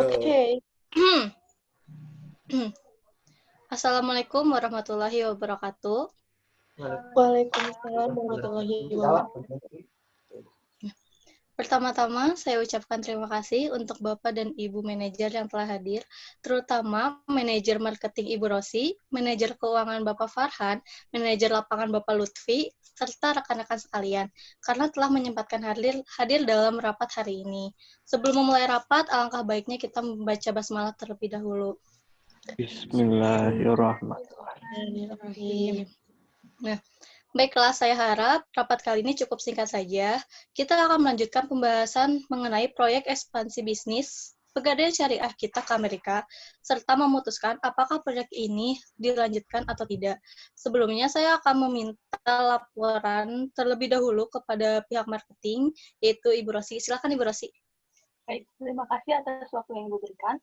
Oke. Assalamualaikum warahmatullahi wabarakatuh. Waalaikumsalam warahmatullahi wabarakatuh. Pertama-tama, saya ucapkan terima kasih untuk Bapak dan Ibu manajer yang telah hadir, terutama manajer marketing Ibu Rosi, manajer keuangan Bapak Farhan, manajer lapangan Bapak Lutfi, serta rekan-rekan sekalian, karena telah menyempatkan hadir dalam rapat hari ini. Sebelum memulai rapat, alangkah baiknya kita membaca basmalah terlebih dahulu. Bismillahirrahmanirrahim. Nah, baiklah, saya harap rapat kali ini cukup singkat saja. Kita akan melanjutkan pembahasan mengenai proyek ekspansi bisnis Pegadaian Syariah kita ke Amerika, serta memutuskan apakah proyek ini dilanjutkan atau tidak. Sebelumnya, saya akan meminta laporan terlebih dahulu kepada pihak marketing, yaitu Ibu Rosi. Silakan, Ibu Rosi. Baik, terima kasih atas waktu yang Ibu berikan.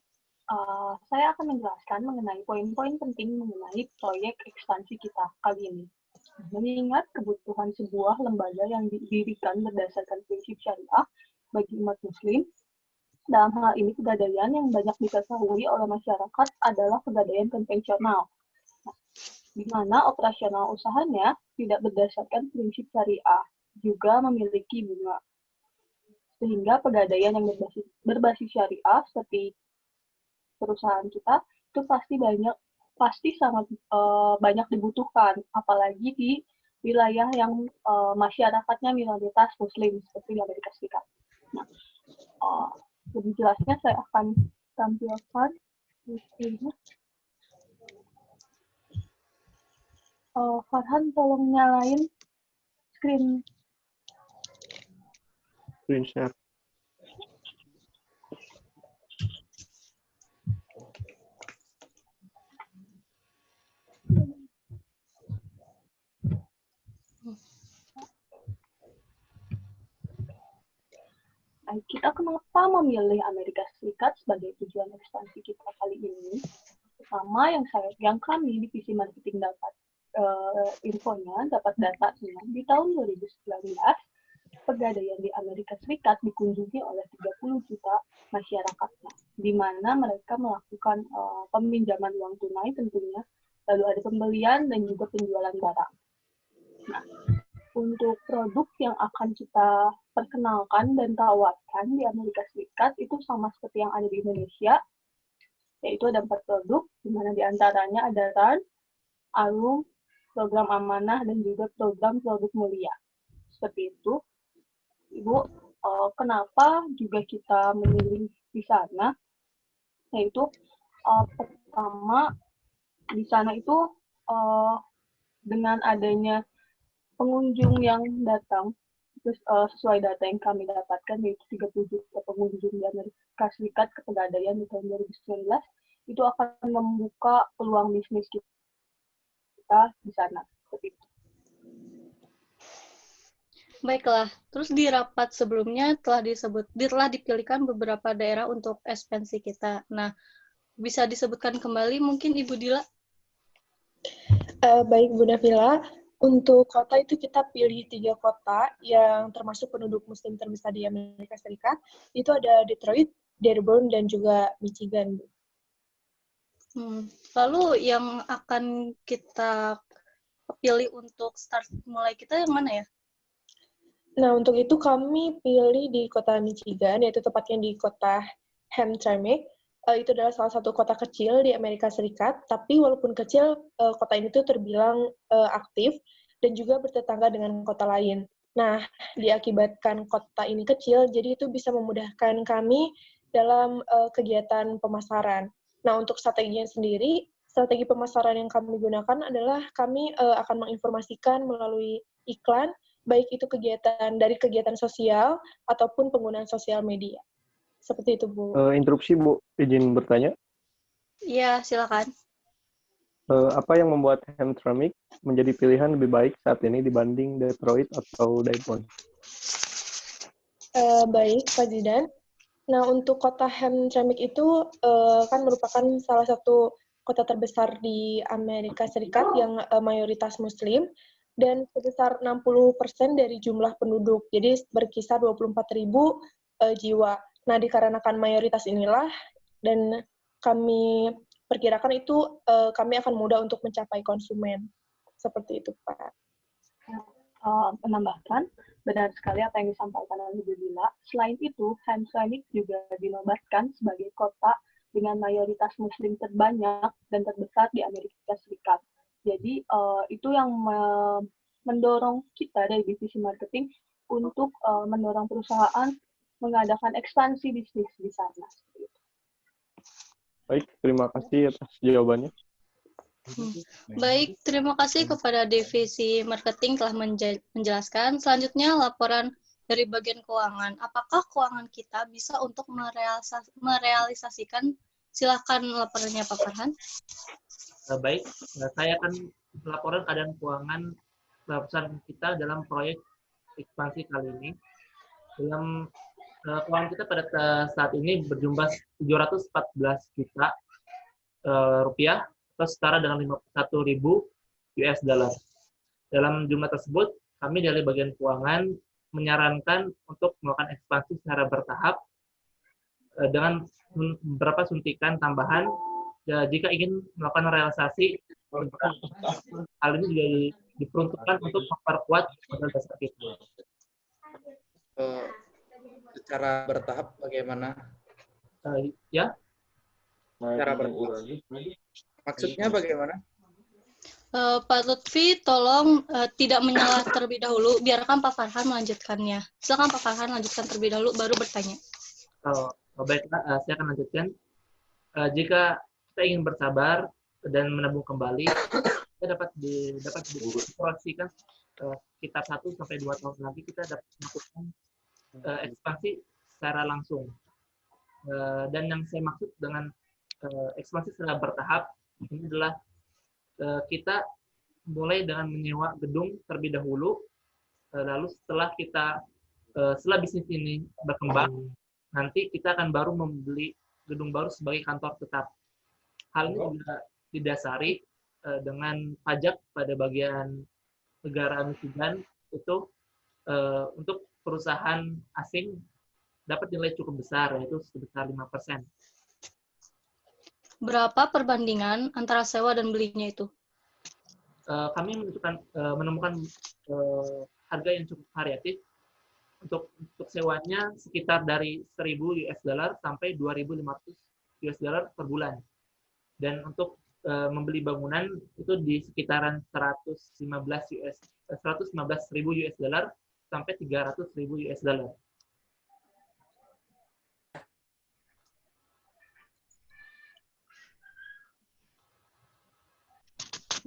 Saya akan menjelaskan mengenai poin-poin penting mengenai proyek ekspansi kita kali ini. Mengingat kebutuhan sebuah lembaga yang didirikan berdasarkan prinsip syariah bagi umat muslim, dalam hal ini pegadaian yang banyak diketahui oleh masyarakat adalah pegadaian konvensional, di mana operasional usahanya tidak berdasarkan prinsip syariah, juga memiliki bunga. Sehingga pegadaian yang berbasis syariah seperti perusahaan kita itu pasti sangat banyak dibutuhkan, apalagi di wilayah yang masyarakatnya minoritas Muslim seperti di Amerika Serikat. Nah, lebih jelasnya saya akan tampilkan di sini. Farhan, tolong nyalain screen share. Kita kenapa memilih Amerika Serikat sebagai tujuan ekspansi kita kali ini? Pertama, yang kami divisi marketing dapat dapat datanya di tahun 2019, pegadaian di Amerika Serikat dikunjungi oleh 30 juta masyarakatnya, di mana mereka melakukan peminjaman uang tunai tentunya, lalu ada pembelian dan juga penjualan barang. Nah, untuk produk yang akan kita perkenalkan dan tawarkan di Amerika Serikat itu sama seperti yang ada di Indonesia, yaitu ada 4 produk, di mana diantaranya ada RAN, ALUM, program amanah, dan juga program produk mulia. Seperti itu. Ibu, kenapa juga kita memilih di sana? Yaitu, pertama, di sana itu dengan adanya pengunjung yang datang, terus sesuai data yang kami dapatkan, yaitu 30 juta pengunjung di Amerika Serikat ke pegadaian di tahun 2019, itu akan membuka peluang bisnis kita di sana. Seperti itu. Baiklah, terus di rapat sebelumnya telah dipilihkan beberapa daerah untuk ekspansi kita. Nah, bisa disebutkan kembali mungkin Ibu Dila? Baik, Bu Nafila. Untuk kota itu kita pilih 3 kota yang termasuk penduduk Muslim terbesar di Amerika Serikat. Itu ada Detroit, Dearborn, dan juga Michigan, Bu. Lalu yang akan kita pilih untuk start mulai kita yang mana ya? Nah, untuk itu kami pilih di kota Michigan, yaitu tepatnya di kota Hamtramck. Itu adalah salah satu kota kecil di Amerika Serikat, tapi walaupun kecil, kota ini tuh terbilang aktif dan juga bertetangga dengan kota lain. Nah, diakibatkan kota ini kecil, jadi itu bisa memudahkan kami dalam kegiatan pemasaran. Nah, untuk strateginya sendiri, strategi pemasaran yang kami gunakan adalah kami akan menginformasikan melalui iklan, baik itu dari kegiatan sosial ataupun penggunaan sosial media. Seperti itu, Bu. Interupsi, Bu. Izin bertanya. Iya, silakan. Apa yang membuat Hamtramck menjadi pilihan lebih baik saat ini dibanding Detroit atau Dearborn? Baik, Pak Zidan. Nah, untuk kota Hamtramck itu kan merupakan salah satu kota terbesar di Amerika Serikat yang mayoritas Muslim, dan sebesar 60% dari jumlah penduduk, jadi berkisar 24.000 jiwa. Nah, dikarenakan mayoritas inilah, dan kami perkirakan itu kami akan mudah untuk mencapai konsumen. Seperti itu, Pak. Menambahkan, benar sekali apa yang disampaikan oleh Bu Dila. Selain itu, Hamtramck juga dinobatkan sebagai kota dengan mayoritas muslim terbanyak dan terbesar di Amerika Serikat. Jadi, itu yang mendorong kita dari divisi marketing untuk mendorong perusahaan mengadakan ekspansi bisnis di sana. Baik, terima kasih atas jawabannya. Baik, terima kasih kepada divisi marketing telah menjelaskan. Selanjutnya laporan dari bagian keuangan. Apakah keuangan kita bisa untuk merealisasikan? Silakan laporannya Pak Farhan. Baik, saya akan laporan keadaan keuangan perusahaan kita dalam proyek ekspansi kali ini. Dalam keuangan kita pada saat ini berjumlah 714 juta rupiah atau setara dengan 51.000 US dollar. Dalam jumlah tersebut, kami dari bagian keuangan menyarankan untuk melakukan ekspansi secara bertahap dengan beberapa suntikan tambahan jika ingin melakukan realisasi. Hal ini juga diperuntukkan untuk memperkuat modal dasar kita. Secara bertahap bagaimana? Ya. Secara bertahap. Maksudnya bagaimana? Pak Lutfi, tolong tidak menyela terlebih dahulu. Biarkan Pak Farhan melanjutkannya. Silakan Pak Farhan lanjutkan terlebih dahulu, baru bertanya. Baiklah, saya akan lanjutkan. Jika kita ingin bersabar dan menabung kembali, kita dapat diproyeksikan sekitar 1 sampai 2 tahun lagi kita dapat melakukan ekspansi secara langsung. Dan yang saya maksud dengan ekspansi secara bertahap ini adalah kita mulai dengan menyewa gedung terlebih dahulu, lalu setelah bisnis ini berkembang, nanti kita akan baru membeli gedung baru sebagai kantor tetap. Hal ini juga didasari dengan pajak pada bagian negara Michigan itu untuk perusahaan asing dapat nilai cukup besar, yaitu sebesar 5%. Berapa perbandingan antara sewa dan belinya itu? Kami menemukan harga yang cukup variatif. Untuk sewanya sekitar dari 1.000 US dollar sampai 2.500 US dollar per bulan. Dan untuk membeli bangunan itu di sekitaran 115.000 US dollar sampai 300.000 US dollar.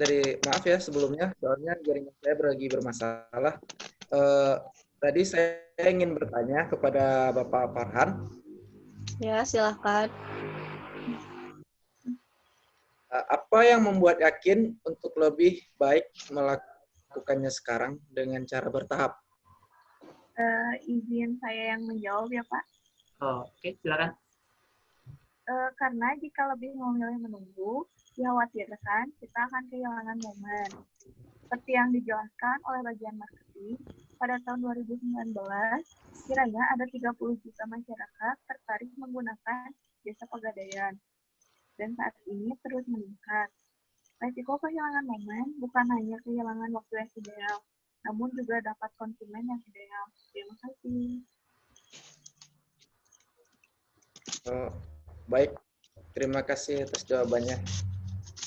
Maaf ya sebelumnya, soalnya jaringan saya lagi bermasalah. Tadi saya ingin bertanya kepada Bapak Farhan. Ya, silakan. Apa yang membuat yakin untuk lebih baik melakukannya sekarang dengan cara bertahap? Izin saya yang menjawab ya Pak. Oke, silakan. Karena jika lebih memilih menunggu, dikhawatirkan kita akan kehilangan momen. Seperti yang dijelaskan oleh bagian marketing, pada tahun 2019, kiranya ada 30 juta masyarakat tertarik menggunakan jasa pegadaian. Dan saat ini terus meningkat. Resiko kehilangan momen bukan hanya kehilangan waktu yang ideal, namun juga dapat konsumen yang ideal. Terima kasih. Baik, terima kasih atas jawabannya.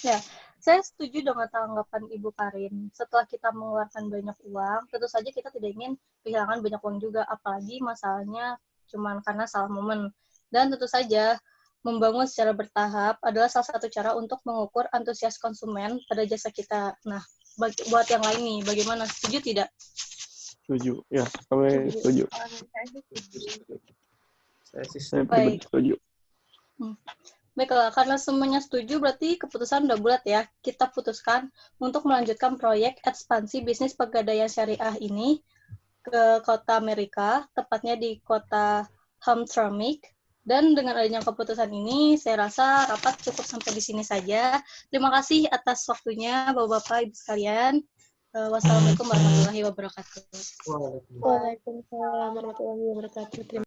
Ya, saya setuju dengan tanggapan Ibu Karin. Setelah kita mengeluarkan banyak uang, tentu saja kita tidak ingin kehilangan banyak uang juga, apalagi masalahnya cuma karena salah momen. Dan tentu saja, membangun secara bertahap adalah salah satu cara untuk mengukur antusias konsumen pada jasa kita. Nah, buat yang lain nih, bagaimana? Setuju tidak? Setuju, ya, kami setuju. Saya pribadi setuju. Baiklah, karena semuanya setuju, berarti keputusan udah bulat ya. Kita putuskan untuk melanjutkan proyek ekspansi bisnis pegadaian syariah ini ke kota Amerika, tepatnya di kota Hamtramck. Dan dengan adanya keputusan ini, saya rasa rapat cukup sampai di sini saja. Terima kasih atas waktunya, Bapak-Bapak, Ibu sekalian. Wassalamualaikum warahmatullahi wabarakatuh. Waalaikumsalam warahmatullahi wabarakatuh.